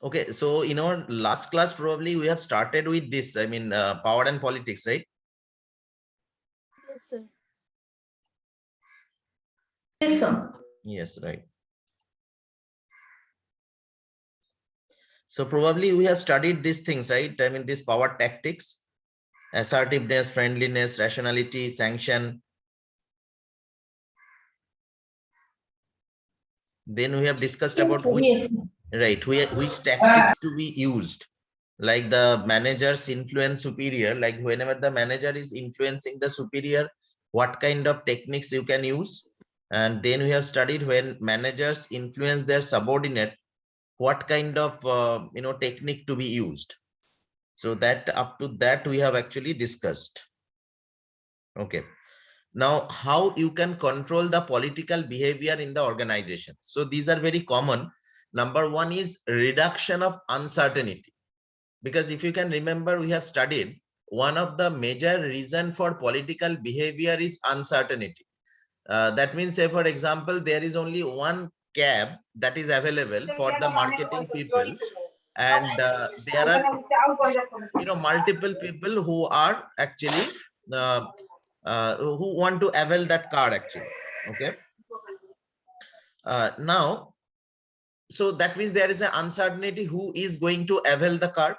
Okay, so in our last class, probably we have started with this, I mean, power and politics, right? Yes, sir. Yes, sir. Yes, right. So probably we have studied these things, right? I mean, these power tactics, assertiveness, friendliness, rationality, sanction. Then we have discussed Yes, about sir. which, Yes. right, which tactics to be used, like the manager's influence superior, like whenever the manager is influencing the superior, what kind of techniques you can use. And then we have studied when managers influence their subordinate, what kind of technique to be used. So that up to that we have actually discussed. Okay, now how you can control the political behavior in the organization. So these are very common. Number one is reduction of uncertainty, because if you can remember, we have studied one of the major reason for political behavior is uncertainty. That means, say for example, there is only one cab that is available for the marketing people, and there are multiple people who are actually uh, who want to avail that car actually. Okay, now, so that means there is an uncertainty who is going to avail the car.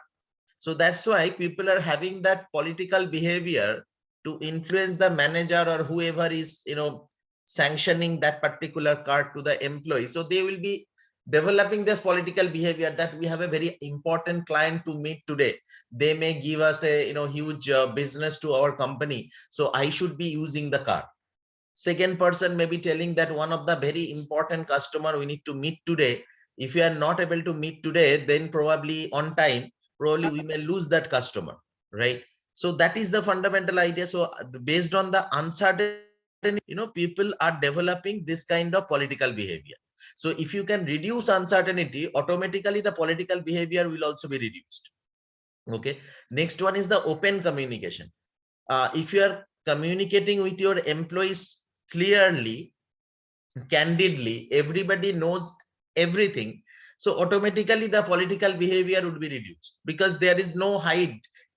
So that's why people are having that political behavior to influence the manager or whoever is, sanctioning that particular card to the employee. So they will be developing this political behavior that we have a very important client to meet today. They may give us a, huge business to our company. So I should be using the card. Second person may be telling that one of the very important customer we need to meet today. If you are not able to meet today, then probably on time, probably we may lose that customer, right? So that is the fundamental idea. So based on the uncertainty, people are developing this kind of political behavior. So if you can reduce uncertainty, automatically the political behavior will also be reduced. Okay, next one is the open communication. If you are communicating with your employees clearly, candidly, everybody knows everything, so automatically the political behavior would be reduced, because there is no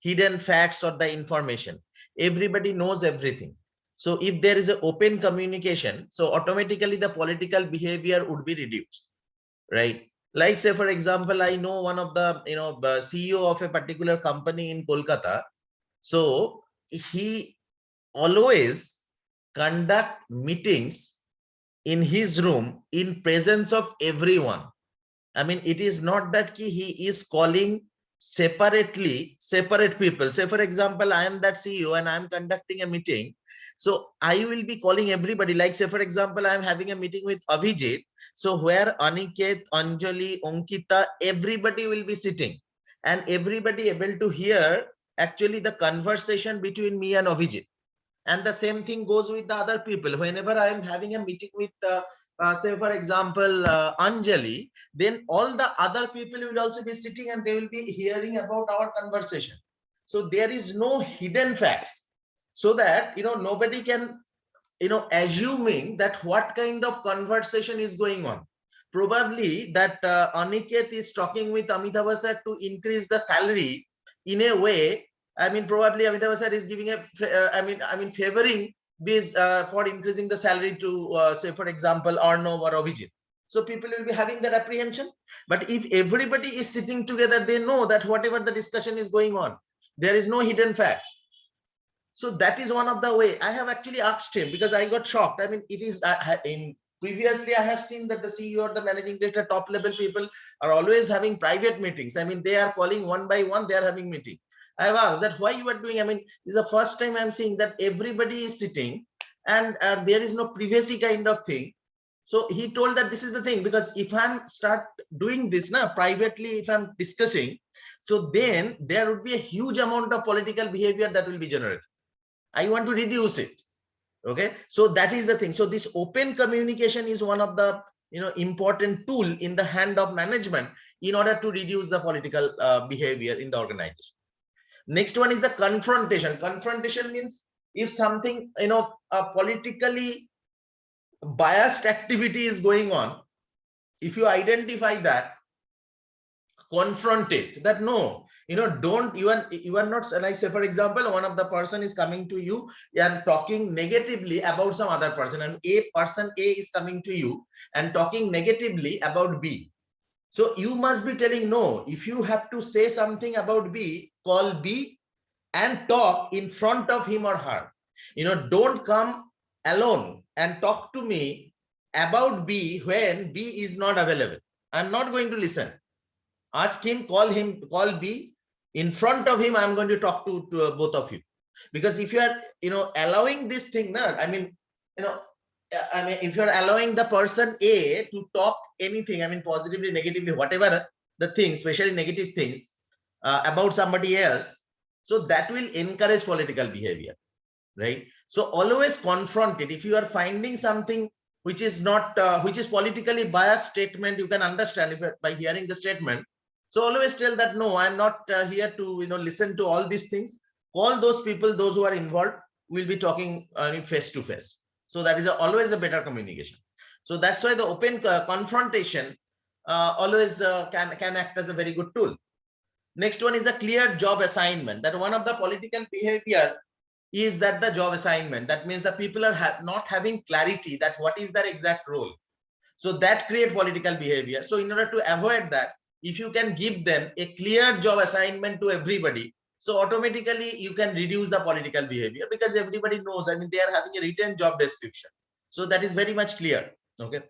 hidden facts or the information. Everybody knows everything. So if there is an open communication, so automatically the political behavior would be reduced, right? Like, say for example, I know one of the the CEO of a particular company in Kolkata. So he always conduct meetings in his room in presence of everyone. I mean, it is not that he is calling separate people. Say for example, I am that CEO and I am conducting a meeting, so I will be calling everybody. Like, say for example, I am having a meeting with Abhijit, so where Aniket, Anjali, Ankita, everybody will be sitting, and everybody able to hear actually the conversation between me and Abhijit. And the same thing goes with the other people. Whenever I am having a meeting with say for example, Anjali, then all the other people will also be sitting and they will be hearing about our conversation. So there is no hidden facts, so that nobody can assuming that what kind of conversation is going on. Probably that Aniket is talking with Amitabha sir to increase the salary in a way. I mean, probably Amitabha sir is giving a, I mean, favoring this for increasing the salary to, say, for example, Arnav or Abhijit. So people will be having that apprehension. But if everybody is sitting together, they know that whatever the discussion is going on, there is no hidden fact. So that is one of the way. I have actually asked him because I got shocked. I mean, it is in previously I have seen that the CEO or the managing director, top level people are always having private meetings. I mean, they are calling one by one, they are having meeting. I have asked that why you are doing. I mean, this is the first time I'm seeing that everybody is sitting and there is no privacy kind of thing. So he told that this is the thing, because if I'm start doing this now privately, if I'm discussing, so then there would be a huge amount of political behavior that will be generated. I want to reduce it. Okay, so that is the thing. So this open communication is one of the important tool in the hand of management in order to reduce the political behavior in the organization. Next one is the confrontation. Confrontation means if something politically biased activity is going on, if you identify that, confront it, that no, don't, you are not, like say for example, one of the person is coming to you and talking negatively about some other person, and person A is coming to you and talking negatively about B. So you must be telling, no, if you have to say something about B, call B and talk in front of him or her. Don't come alone and talk to me about B when B is not available. I'm not going to listen. Ask him, call B. In front of him, I'm going to talk to both of you. Because if you are, allowing this thing, if you're allowing the person A to talk anything, positively, negatively, whatever the things, especially negative things about somebody else, so that will encourage political behavior, right? So always confront it. If you are finding something which is not, which is politically biased statement, you can understand if by hearing the statement. So always tell that, no, I'm not here to, listen to all these things. Call those people, those who are involved, we'll be talking face to face. So that is always a better communication. So that's why the open confrontation always can act as a very good tool. Next one is a clear job assignment. That one of the political behavior is that the job assignment. That means the people are not having clarity that what is their exact role. So that create political behavior. So in order to avoid that, if you can give them a clear job assignment to everybody, so automatically you can reduce the political behavior, because everybody knows, they are having a written job description. So that is very much clear. Okay.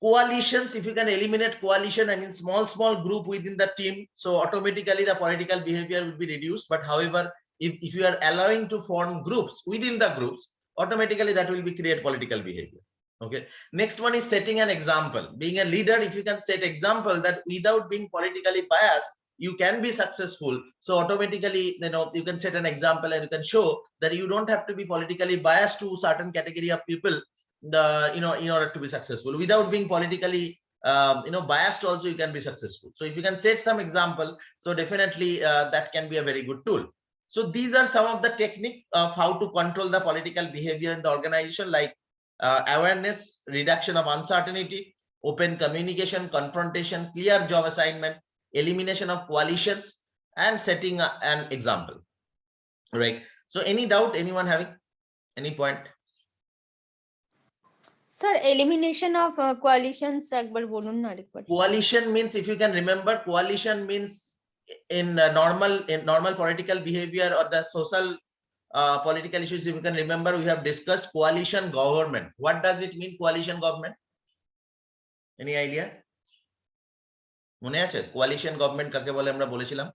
Coalitions, if you can eliminate coalition, small group within the team, so automatically the political behavior will be reduced. But however, if you are allowing to form groups within the groups, automatically that will be create political behavior. Okay. Next one is setting an example. Being a leader, if you can set example that without being politically biased, you can be successful. So automatically, you can set an example and you can show that you don't have to be politically biased to certain category of people, in order to be successful. Without being politically biased also, you can be successful. So if you can set some example, so definitely that can be a very good tool. So these are some of the technique of how to control the political behavior in the organization, like awareness, reduction of uncertainty, open communication, confrontation, clear job assignment, elimination of coalitions, and setting an example. Right. So any doubt, anyone having any point? Sir, elimination of coalitions একবার বলুন না আরেকবার। Coalition means, if you can remember, coalition means in normal political behavior or the social political issues, if you can remember, we have discussed coalition government. What does it mean, coalition government? Any idea? মনে আছে coalition government কাকে বলে আমরা বলেছিলাম?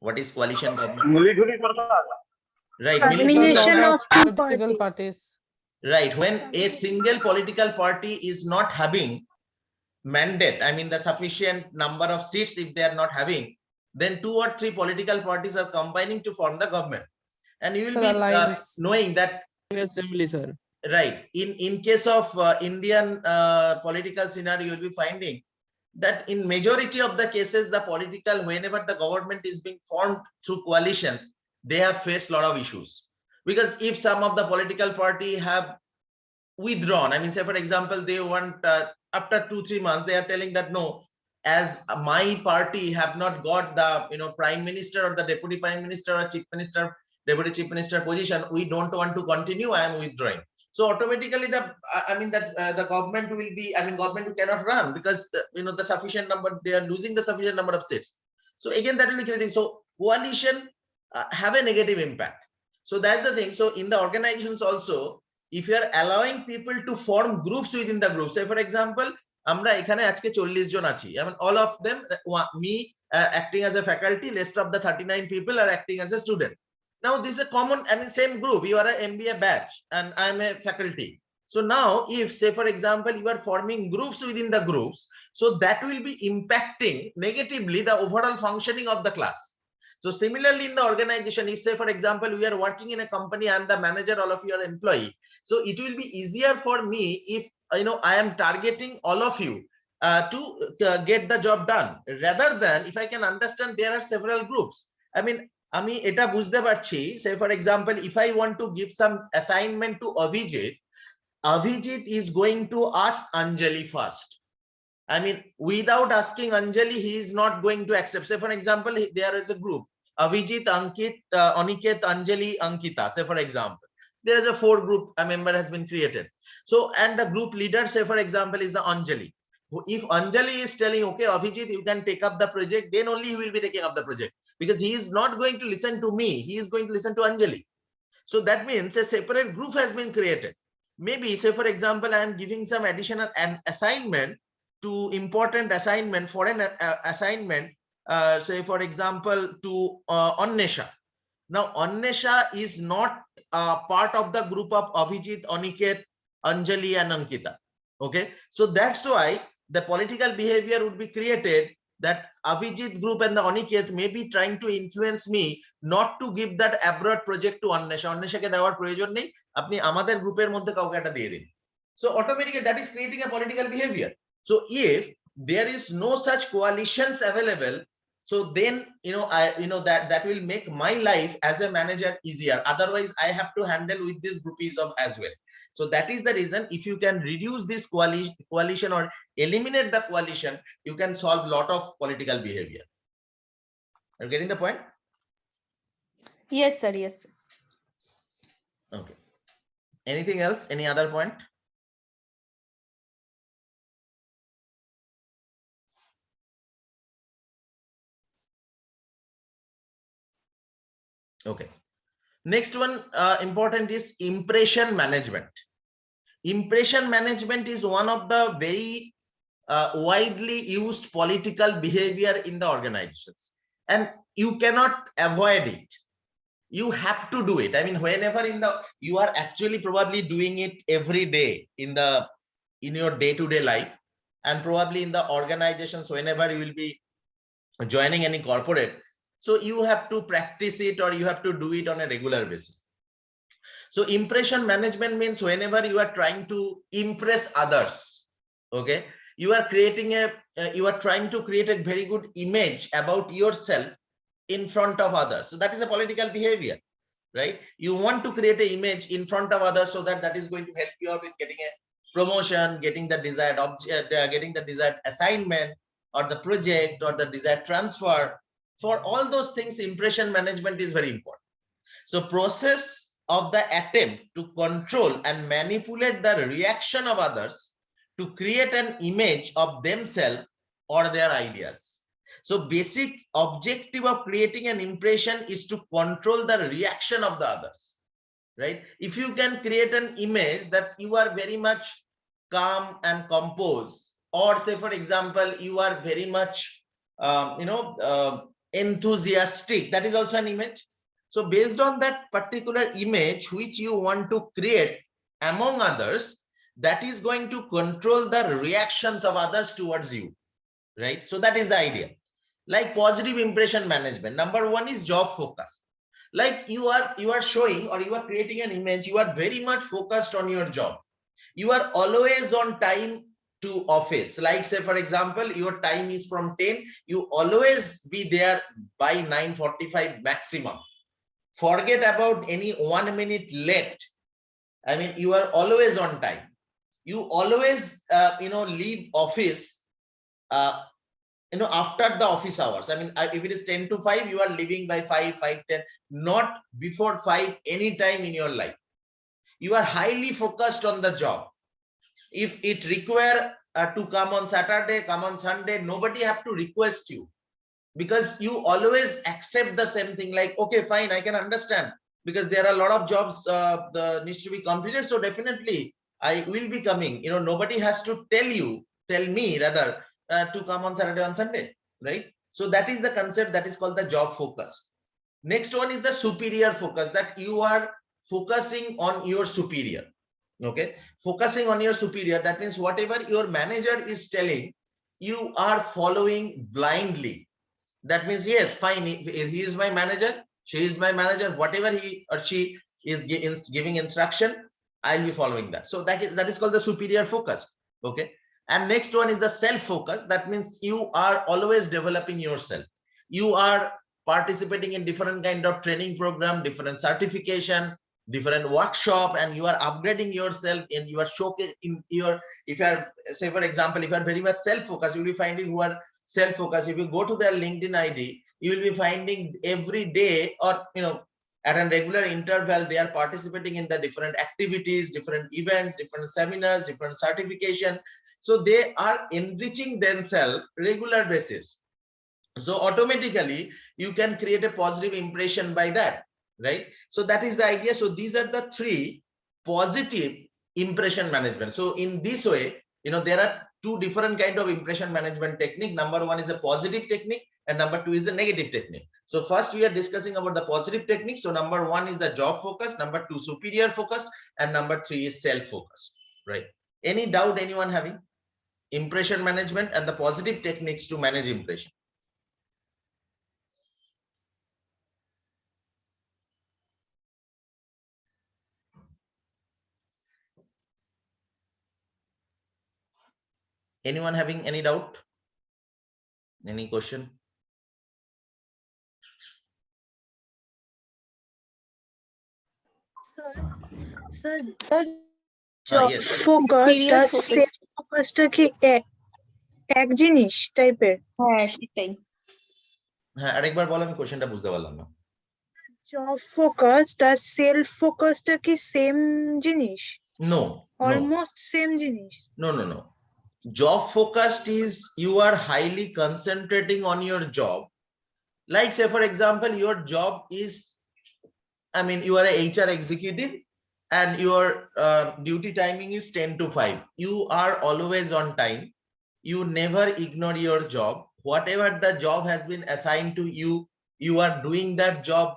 What is coalition government? Right, Combination of two political parties. Right, when a single political party is not having mandate, the sufficient number of seats, if they are not having, then 2 or 3 political parties are combining to form the government. And you will be knowing that assembly, sir. Right, in case of Indian political scenario, you will be finding that in majority of the cases, the political, whenever the government is being formed through coalitions, they have faced a lot of issues. Because if some of the political party have withdrawn, say for example, they want after 2-3 months, they are telling that no, as my party have not got the prime minister or the deputy prime minister or chief minister, deputy chief minister position, we don't want to continue, I am withdrawing. So automatically the government will be, government cannot run, because the sufficient number, they are losing the sufficient number of seats. So again, that will be creating, so coalition have a negative impact. So that's the thing. So in the organizations also, if you are allowing people to form groups within the group, say for example, আমরা এখানে আজকে 40 জন আছি, all of them, me acting as a faculty, rest of the 39 people are acting as a student. Now this is a common, same group, you are a MBA batch and I am a faculty. So now if, say for example, you are forming groups within the groups, so that will be impacting negatively the overall functioning of the class. So similarly in the organization, if say for example, we are working in a company, I am the manager, all of you are employee, so it will be easier for me if I am targeting all of you to get the job done, rather than if I can understand there are several groups. আমি এটা বুঝতে পারছি, say for example, if I want to give some assignment to Avijit is going to ask Anjali first. I mean, without asking Anjali, he is not going to accept. Say, for example, there is a group, Avijit, Ankit, Aniket, Anjali, Ankita. Say, for example, there is a 4 group, a member has been created. So, and the group leader, say, for example, is the Anjali. If Anjali is telling, okay, Avijit, you can take up the project, then only he will be taking up the project, because he is not going to listen to me. He is going to listen to Anjali. So that means a separate group has been created. Maybe, say, for example, I am giving some additional an assignment to important assignment, for an assignment, say, for example, to Annesha. Now, Annesha is not part of the group of Avijit, Aniket, Anjali, and Ankita. Okay, so that's why the political behavior would be created, that Avijit group and the Aniket may be trying to influence me not to give that abroad project to Annesha. Annesha ke dewar proyojon nei, apni amader group er moddhe kauke eta diye din. So automatically that is creating a political behavior. So if there is no such coalitions available, so then that will make my life as a manager easier. Otherwise, I have to handle with this groupism as well. So that is the reason, if you can reduce this coalition or eliminate the coalition, you can solve a lot of political behavior. Are you getting the point? Yes, sir. Yes, sir. Okay. Anything else? Any other point? Okay. Next one important is impression management. Impression management is one of the very widely used political behavior in the organizations, and you cannot avoid it. You have to do it. I mean, whenever you are actually probably doing it every day in your day-to-day life, and probably in the organizations whenever you will be joining any corporate. So you have to practice it, or you have to do it on a regular basis. So impression management means whenever you are trying to impress others, okay, you are trying to create a very good image about yourself in front of others. So that is a political behavior, right? You want to create an image in front of others, so that is going to help you out in getting a promotion, getting the desired object, getting the desired assignment, or the project, or the desired transfer. For all those things, impression management is very important. So process of the attempt to control and manipulate the reaction of others to create an image of themselves or their ideas. So basic objective of creating an impression is to control the reaction of the others, right? If you can create an image that you are very much calm and composed, or say, for example, you are very much enthusiastic, that is also an image. So based on that particular image which you want to create among others, that is going to control the reactions of others towards you, right? So that is the idea. Like positive impression management, number one is job focus. Like you are showing, or you are creating an image, you are very much focused on your job. You are always on time to office. Like, say, for example, your time is from 10, you always be there by 9:45 maximum. Forget about any 1 minute late. I mean, you are always on time. You always leave office after the office hours. I mean, if it is 10 to 5, you are leaving by 5, 5:10, not before 5 any time in your life. You are highly focused on the job. If it require to come on Saturday, come on Sunday, nobody have to request you, because you always accept the same thing. Like, okay, fine, I can understand, because there are a lot of jobs needs to be completed, so definitely I will be coming. Nobody has to tell me rather, to come on Saturday, on Sunday, right? So that is the concept, that is called the job focus. Next one is the superior focus, that you are focusing on your superior. Okay, focusing on your superior, that means whatever your manager is telling, you are following blindly. That means, yes, fine, he is my manager, she is my manager, whatever he or she is giving instruction, I'll be following that. So that is called the superior focus. Okay, and next one is the self focus. That means you are always developing yourself. You are participating in different kind of training program, different certification, different workshop, and you are upgrading yourself and you are showcasing in your, if you are, say for example, if you are very much self-focused, you will be finding who are self-focused. If you go to their LinkedIn ID, you will be finding every day, or at a regular interval, they are participating in the different activities, different events, different seminars, different certification. So they are enriching themselves regular basis. So automatically you can create a positive impression by that, right? So that is the idea. So these are the three positive impression management. So in this way, there are two different kind of impression management technique. Number one is a positive technique, and number two is a negative technique. So first we are discussing about the positive technique. So number one is the job focus, number two superior focus, and number three is self focus, right? Any doubt anyone having? Impression management and the positive techniques to manage impression. Anyone having any doubt? Any question? Sir, Sir, Yes. ফোকাসটা superior focus. Self ফোকাসটা কি এক জিনিস টাইপের? হ্যাঁ সেটাই। হ্যাঁ, আরেকবার বলো, আমি কোশ্চেনটা বুঝতে পারলাম না। জব ফোকাসটা সেলফ ফোকাসটা কি সেম জিনিস? No, অলমোস্ট সেম জিনিস? no. Job focused is you are highly concentrating on your job. Like say for example, your job is, you are a HR executive and your duty timing is 10 to 5. You are always on time. You never ignore your job. Whatever the job has been assigned to you, you are doing that job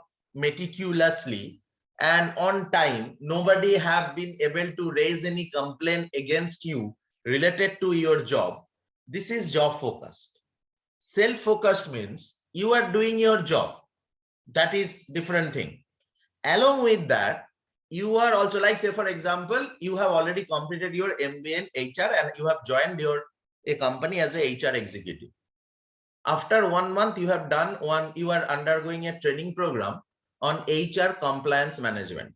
meticulously and on time. Nobody have been able to raise any complaint against you related to your job. This is job focused. Self focused means you are doing your job. That is different thing. Along with that, you are also, like say for example, you have already completed your MBA in HR and you have joined a company as a HR executive. After 1 month, you are undergoing a training program on HR compliance management.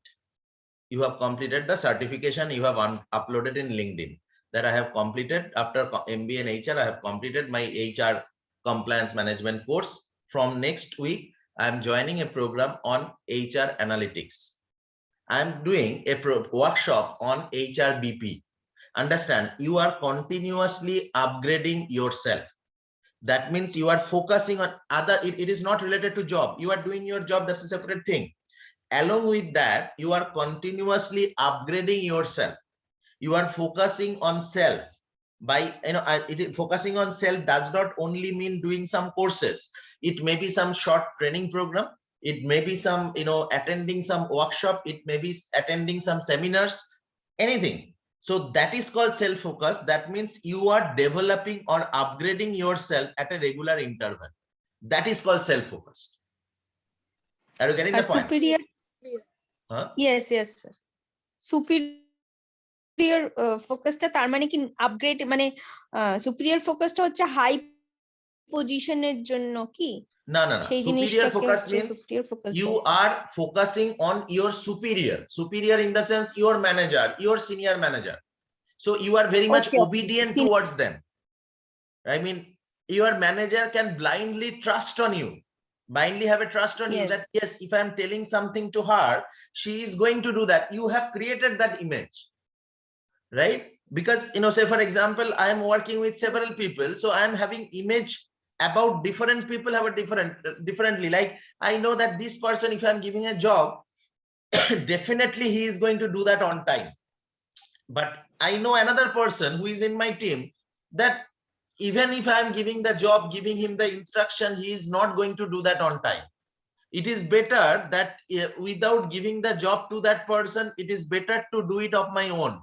You have completed the certification, you have uploaded in LinkedIn that I have completed after MBA in HR. I have completed my HR compliance management course. From next week, I am joining a program on HR analytics. I am doing a workshop on HRBP. Understand, you are continuously upgrading yourself. That means you are focusing on other, it is not related to job. You are doing your job, that's a separate thing. Along with that, you are continuously upgrading yourself. You are focusing on self. By focusing on self does not only mean doing some courses. It may be some short training program. It may be some attending some workshop. It may be attending some seminars, anything. So that is called self focus. That means you are developing or upgrading yourself at a regular interval. That is called self focused. Are you getting the point? Superior. Huh? Yes, sir. Superior ফোকাসটা তার মানে কি upgrade, মানে superior ফোকাসটা হচ্ছে high পজিশনের জন্য কি? No. সেই Superior জিনিসটাকে focus হচ্ছে means superior focus. you are focusing on your superior in the sense your manager, your senior manager. So you are very much obedient towards them. Your manager can blindly trust on you, blindly have a trust on you that yes, if I am telling something to her, she is going to do that. You have created that image, right? Because say for example, I am working with several people, so I am having image about different people have a differently. Like I know that this person, if I am giving a job, definitely he is going to do that on time. But I know another person who is in my team that even if I am giving the job, giving him the instruction, he is not going to do that on time. It is better that without giving the job to that person, it is better to do it of my own,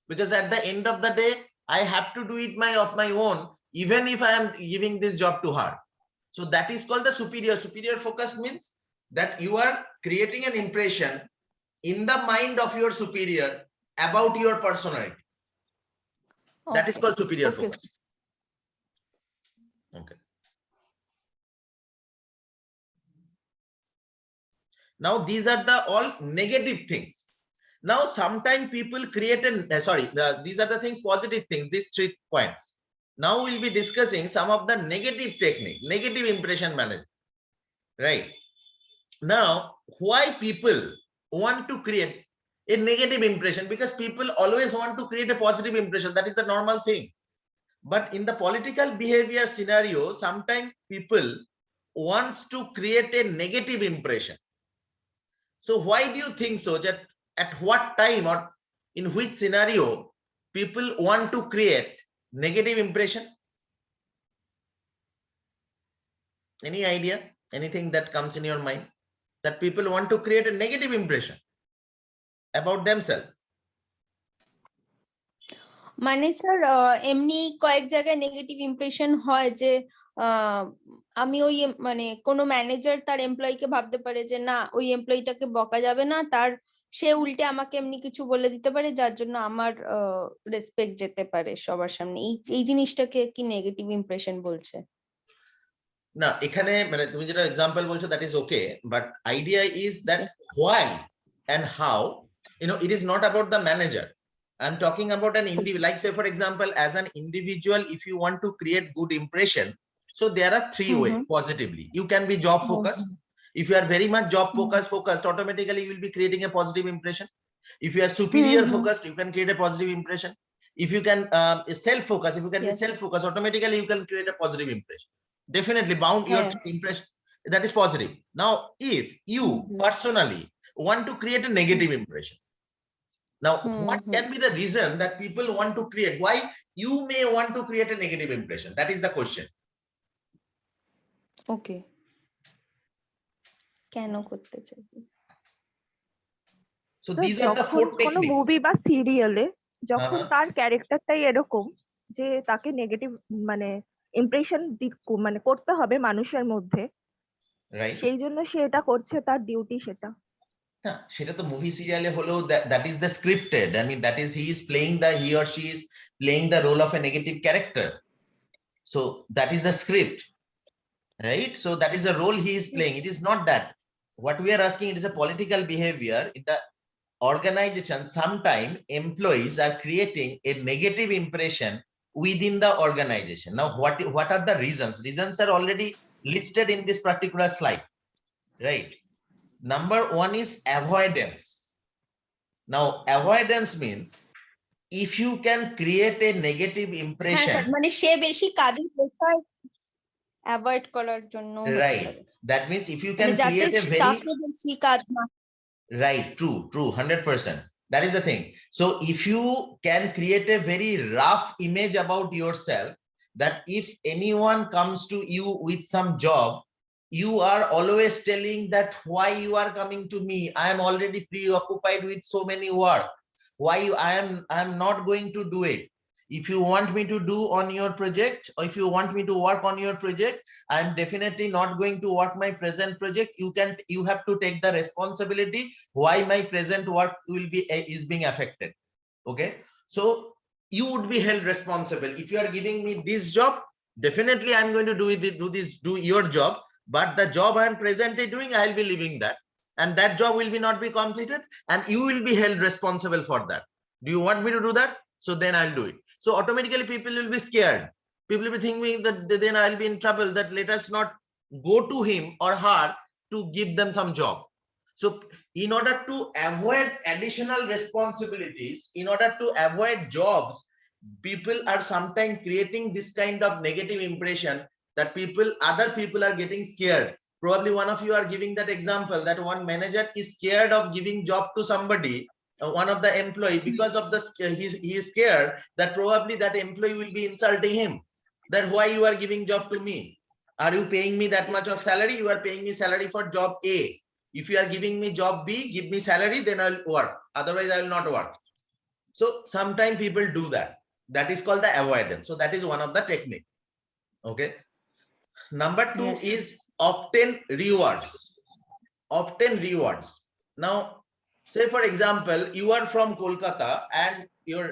because at the end of the day, I have to do it of my own, even if I am giving this job to her. So that is called the superior focus. Means that you are creating an impression in the mind of your superior about your personality. That is called superior focus. Okay. Now these are the all negative things. Now sometimes people create these are the things, positive things, these 3 points. Now we'll be discussing some of the negative technique, negative impression management, right? Now, why people want to create a negative impression? Because people always want to create a positive impression. That is the normal thing. But in the political behavior scenario, sometimes people wants to create a negative impression. So why do you think so? That at what time or in which scenario people want to create negative impression? Any idea? Anything that comes in your mind? That people want to create a negative impression about themselves? মানে sir এমনি কয়েক জায়গায় negative impression হয় যে আমি ওই মানে কোনো ম্যানেজার তার এমপ্লয়িকে ভাবতে পারে যে না ওই এমপ্লয়িটাকে বকা যাবে না, তার সে উল্টে আমাকে এমনি কিছু বলে দিতে পারে যার জন্য আমার রেসপেক্ট যেতে পারে সবার সামনে। এই জিনিসটাকে কি নেগেটিভ ইমপ্রেশন বলছে? না, এখানে মানে তুমি যেটা এক্সাম্পল বলছো that is okay, but idea is that why and how, it is not about the manager. I'm talking about an individual. Like say for example, as an individual, if you want to create good impression, so there are 3 ways positively. You can be job focused. If you are very much job focused, automatically you will be creating a positive impression. If you are superior focused, you can create a positive impression. If you can self focused, if you can be self focused, automatically you can create a positive impression. Definitely bound your impression, that is positive. Now if you personally want to create a negative impression, now what can be the reason that people want to create, why you may want to create a negative impression? That is the question. Okay, কেন করতে চাই? So these are the 4 techniques. কোনো movie বা সিরিয়ালে যখন তার ক্যারেক্টারটাই এরকম যে তাকে নেগেটিভ মানে ইমপ্রেশন মানে করতে হবে মানুষের মধ্যে, রাইট, সেই জন্য সে এটা করছে, তার ডিউটি সেটা। হ্যাঁ, সেটা তো মুভি সিরিয়ালে হলো, that is the scripted, I mean that is he or she is playing the role of a negative character, so that is the script, right? So that is the role he is playing. It is not that what we are asking, it is a political behavior in the organization. Sometimes employees are creating a negative impression within the organization. Now what are the reasons are already listed in this particular slide, right? Number 1 is avoidance. Now avoidance means if you can create a negative impression, মানে সে বেশি কাজের pressure avoid করার জন্য, right? That means if you can create a very বেশি কাজ না, right, true 100%, that is the thing. So if you can create a very rough image about yourself, that if anyone comes to you with some job, you are always telling that why you are coming to me, I am already preoccupied with so many work, why I am not going to do it. If you want me to do on your project, or if you want me to work on your project, I am definitely not going to work my present project. You have to take the responsibility why my present work is being affected. Okay, so you would be held responsible. If you are giving me this job, definitely I'm going to do your job, but the job I am presently doing, I'll be leaving that, and that job will be not be completed, and you will be held responsible for that. Do you want me to do that? So then I'll do it. So automatically people will be scared. People will be thinking that then I'll be in trouble, that let us not go to him or her to give them some job. So in order to avoid additional responsibilities, in order to avoid jobs, people are sometimes creating this kind of negative impression that other people are getting scared. Probably one of you are giving that example that one manager is scared of giving job to somebody, one of the employee, because of the he is scared that probably that employee will be insulting him, that why you are giving job to me, are you paying me that much of salary? You are paying me salary for job A. If you are giving me job B, give me salary, then I'll work, otherwise I will not work. So sometimes people do that. That is called the avoidance. So that is one of the technique. Okay, number 2 is obtain rewards. Now say for example, you are from Kolkata and your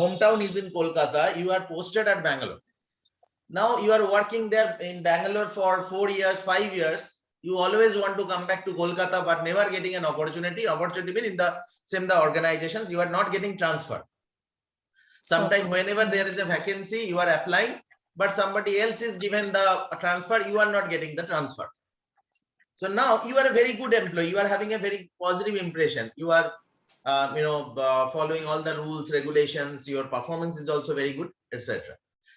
hometown is in Kolkata, you are posted at Bangalore. Now you are working there in Bangalore for 4 years, 5 years, You always want to come back to Kolkata, but never getting an opportunity. Opportunity means in the same the organizations, you are not getting transferred. Sometimes whenever there is a vacancy, you are applying, but somebody else is given the transfer, you are not getting the transfer. So now you are a very good employee. You are having a very positive impression. You are, following all the rules, regulations. Your performance is also very good, etc.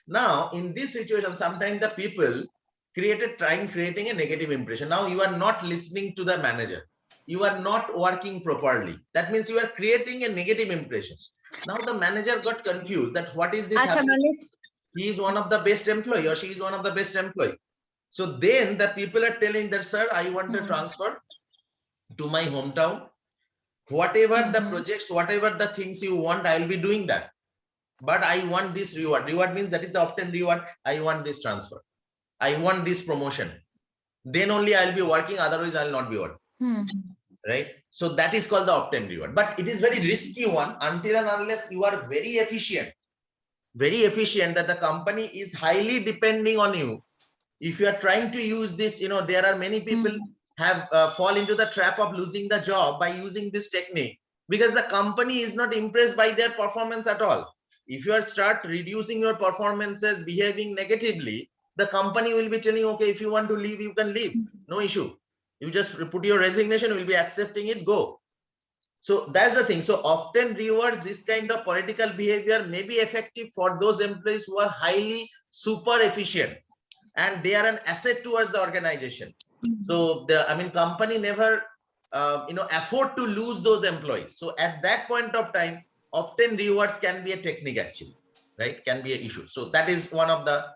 Now, in this situation, sometimes the people creating a negative impression. Now you are not listening to the manager. You are not working properly. That means you are creating a negative impression. Now the manager got confused that what is this happening? He is one of the best employee or she is one of the best employee. So then the people are telling that, sir, I want to transfer to my hometown. Whatever the projects, whatever the things you want, I will be doing that. But I want this reward. Reward means that is the often reward. I want this transfer. I want this promotion. Then only I'll be working. Otherwise, I'll not be working. Right? So that is called the often reward. But it is very risky one until and unless you are very efficient that the company is highly depending on you. If you are trying to use this, there are many people have fall into the trap of losing the job by using this technique, because the company is not impressed by their performance at all. If you are start reducing your performances, behaving negatively, the company will be telling, okay, if you want to leave, you can leave, no issue. You just put your resignation, will be accepting it, go. So that's the thing. So often rewards, this kind of political behavior may be effective for those employees who are highly super efficient and they are an asset towards the organization. So company never afford to lose those employees. So at that point of time, often rewards can be a technique actually, right? Can be an issue. So that is one of the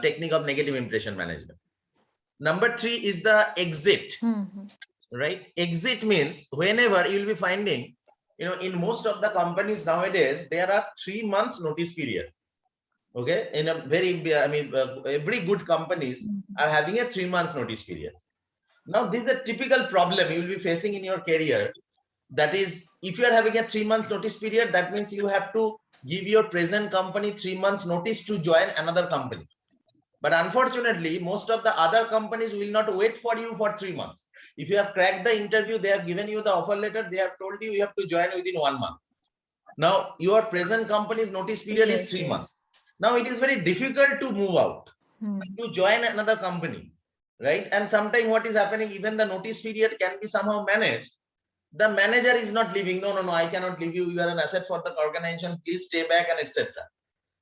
technique of negative impression management. Number 3 is the exit. Right? Exit means whenever you will be finding, in most of the companies nowadays, there are 3 months notice period. Okay, in a very, every good companies are having a 3 months notice period. Now, this is a typical problem you will be facing in your career. That is, if you are having a 3 months notice period, that means you have to give your present company 3 months notice to join another company. But unfortunately, most of the other companies will not wait for you for 3 months. If you have cracked the interview, they have given you the offer letter, they have told you have to join within 1 month. Now, your present company's notice period is 3 months. Now, it is very difficult to move out, to join another company, right? And sometimes what is happening, even the notice period can be somehow managed. The manager is not leaving. No, I cannot leave you. You are an asset for the organization. Please stay back and etc.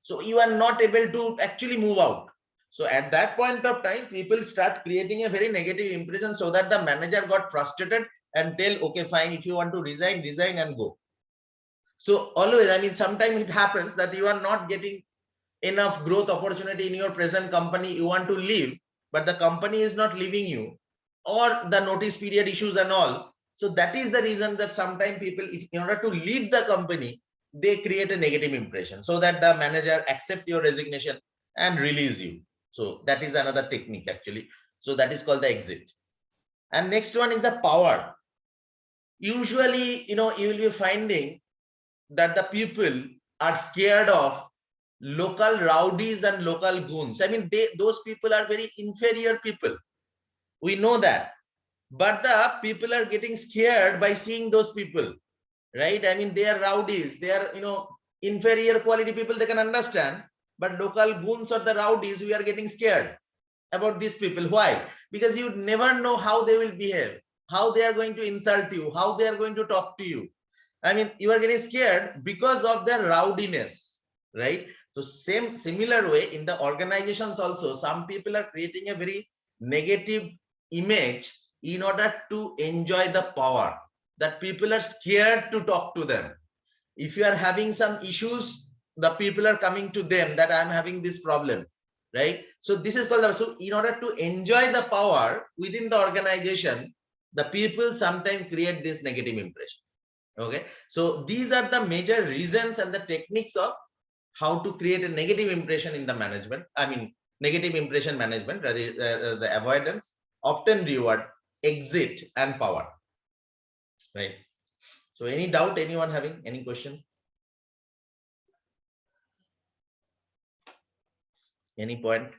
So you are not able to actually move out. So at that point of time, people start creating a very negative impression so that the manager got frustrated and tell, okay, fine, if you want to resign and go. So always, sometimes it happens that you are not getting enough growth opportunity in your present company, you want to leave, but the company is not leaving you, or the notice period issues and all. So that is the reason that sometimes people, if in order to leave the company, they create a negative impression so that the manager accept your resignation and release you. So that is another technique actually. So that is called the exit. And next one is the power. Usually, you will be finding that the people are scared of local rowdies and local goons. Those people are very inferior people. We know that. But the people are getting scared by seeing those people, right? They are rowdies. They are, inferior quality people, they can understand. But local goons or the rowdies, we are getting scared about these people. Why? Because you never know how they will behave, how they are going to insult you, how they are going to talk to you. You are getting scared because of their rowdiness, right? So similar way in the organizations also, some people are creating a very negative image in order to enjoy the power, that people are scared to talk to them. If you are having some issues, the people are coming to them that I'm having this problem, right? So this is called, so in order to enjoy the power within the organization, the people sometimes create this negative impression. Okay, so these are the major reasons and the techniques of how to create a negative impression in the management. Negative impression management, the avoidance, often reward, exit, and power. Right. So any doubt, anyone having any question? Any point?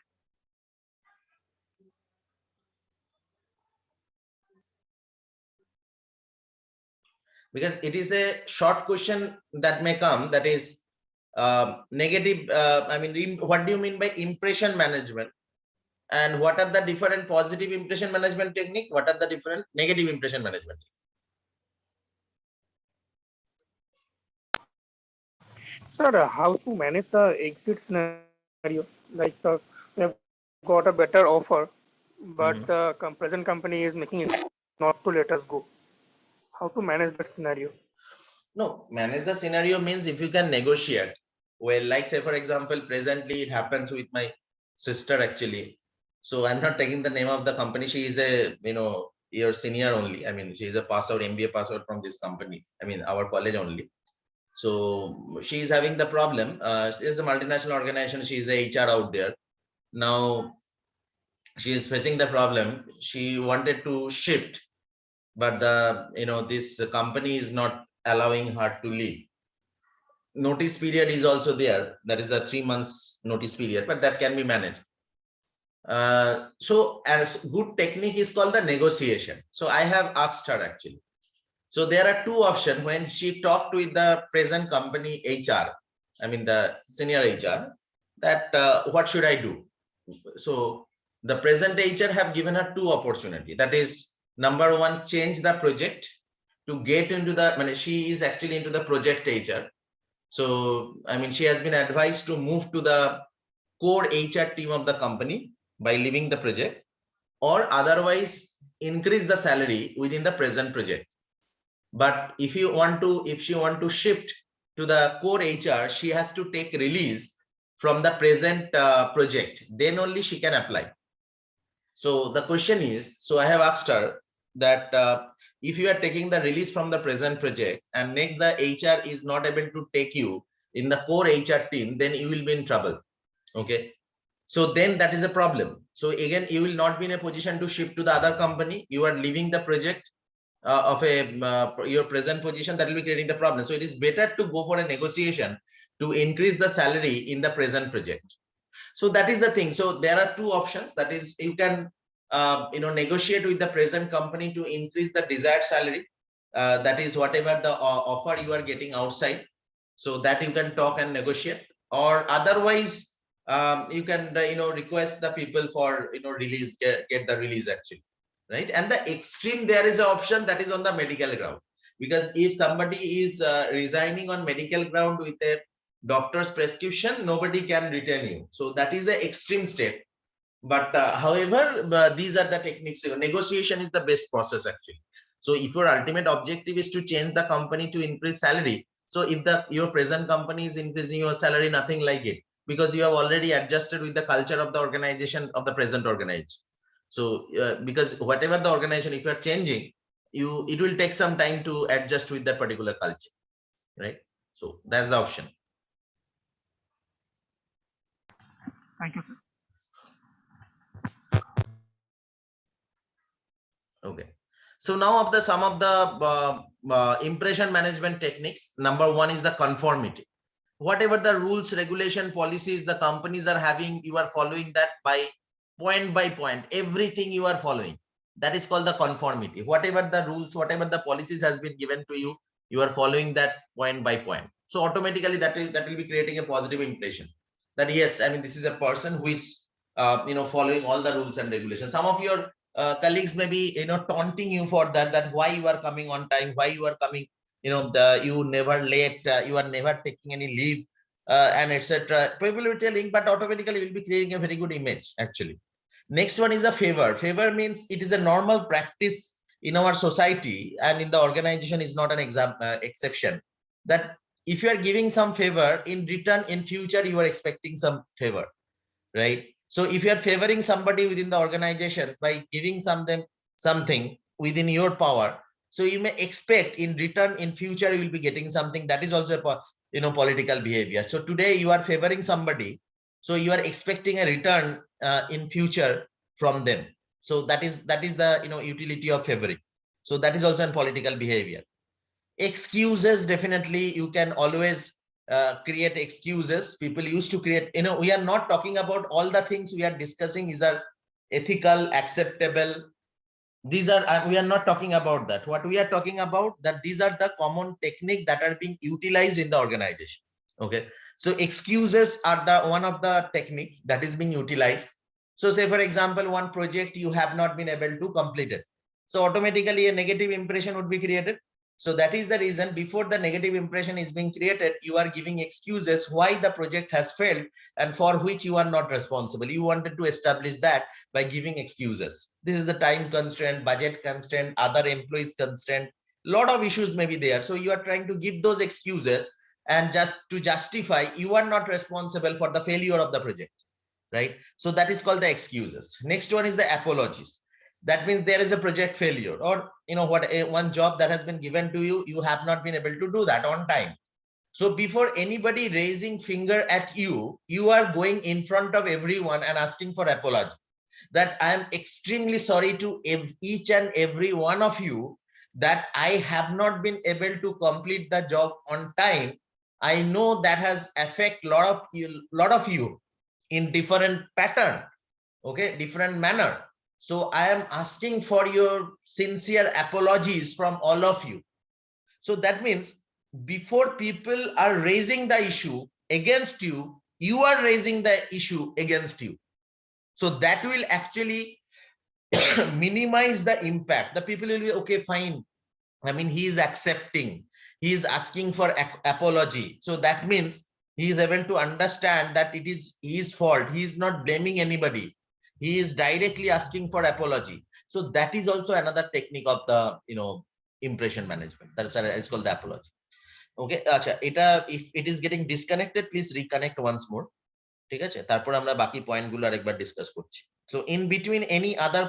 because it is a short question that may come, that is negative. I mean, what do you mean by impression management? And what are the different positive impression management technique? What are the different negative impression management? Sir, how to manage the exit scenario? Like we have got a better offer, but the present company is making it not to let us go. How to manage that scenario? No, manage the scenario means if you can negotiate. Well, like say for example, presently it happens with my sister actually. So I'm not taking the name of the company. She is a, your senior only. I mean, she is a pass out, MBA pass out from this company. I mean, our college only. So she is having the problem. She is a multinational organization. She is a HR out there. Now she is facing the problem. She wanted to shift, but this company is not allowing her to leave. Notice period is also there. That is the 3 months notice period, but that can be managed. So as good technique is called the negotiation. So I have asked her actually. So there are two options when she talked with the present company HR, I mean the senior HR, that what should I do? So the present HR have given her two opportunity. That is, number one, change the project to get into the, she is actually into the project HR. So, I mean, she has been advised to move to the core HR team of the company by leaving the project, or otherwise increase the salary within the present project. But if she want to shift to the core HR, she has to take release from the present project. Then only she can apply. So the question is, so I have asked her that if you are taking the release from the present project and next the HR is not able to take you in the core HR team, then you will be in trouble. Okay. So then that is a problem. So again, you will not be in a position to shift to the other company. You are leaving the project of your present position. That will be creating the problem. So it is better to go for a negotiation to increase the salary in the present project. So that is the thing. So there are two options. That is, you can negotiate with the present company to increase the desired salary. That is whatever the offer you are getting outside. So that you can talk and negotiate, or otherwise you can request the people for release, get the release actually, right? And the extreme, there is an option that is on the medical ground, because if somebody is resigning on medical ground with a doctor's prescription, nobody can retain you. So that is an extreme state. But however, these are the techniques. Negotiation is the best process actually. So if your ultimate objective is to change the company to increase salary, so if your present company is increasing your salary, nothing like it, because you have already adjusted with the culture of the organization of the present organization. So because whatever the organization, if you are changing, it will take some time to adjust with that particular culture, right? So that's the option. Thank you, sir. Okay. So now of the some of the impression management techniques, number one is the conformity. Whatever the rules, regulation, policies the companies are having, you are following that by point. Everything you are following. That is called the conformity. Whatever the rules, whatever the policies has been given to you, you are following that point by point. So automatically that will be creating a positive impression. That yes, I mean, this is a person who is following all the rules and regulations. Some of your colleagues may be taunting you for that why you are coming on time, why you are coming, you never late, you are never taking any leave, and etc. People will be telling, but automatically will be creating a very good image actually. Next one is a favor. Favor means it is a normal practice in our society, and in the organization is not an exception, that if you are giving some favor, in return in future you are expecting some favor, right? So if you are favoring somebody within the organization by giving something within your power, so you may expect in return in future you will be getting something. That is also a political behavior. So today you are favoring somebody, so you are expecting a return in future from them. So that is the utility of favoring. So that is also a political behavior. Excuses, definitely you can always create excuses. People used to create, we are not talking about all the things we are discussing is are ethical, acceptable, These are, we are not talking about that. What we are talking about, that these are the common technique that are being utilized in the organization. Okay, so excuses are the one of the technique that is being utilized. So say for example, one project you have not been able to complete it, so automatically a negative impression would be created. So that is the reason, before the negative impression is being created, you are giving excuses why the project has failed and for which you are not responsible. You wanted to establish that by giving excuses. This is the time constraint, budget constraint, other employees constraint, lot of issues may be there. So you are trying to give those excuses and just to justify you are not responsible for the failure of the project, right? So that is called the excuses. Next one is the apologies. That means there is a project failure, or what, one job that has been given to you, you have not been able to do that on time. So before anybody raising finger at you, you are going in front of everyone and asking for apology, that I am extremely sorry to each and every one of you that I have not been able to complete the job on time. I know that has affected lot of you in different pattern, okay, different manner. So I am asking for your sincere apologies from all of you. So that means before people are raising the issue against you, you are raising the issue against you. So that will actually minimize the impact. The people will be, okay, fine, I mean, he is accepting, he is asking for apology. So that means he is able to understand that it is his fault. He is not blaming anybody. He is directly asking for apology. So that is also another technique of the impression management. That is called the apology. Okay, acha, if it is getting disconnected, please reconnect once more. ঠিক আছে, তারপর আমরা বাকি পয়েন্টগুলো আরেকবার discuss করছি। So in between, any other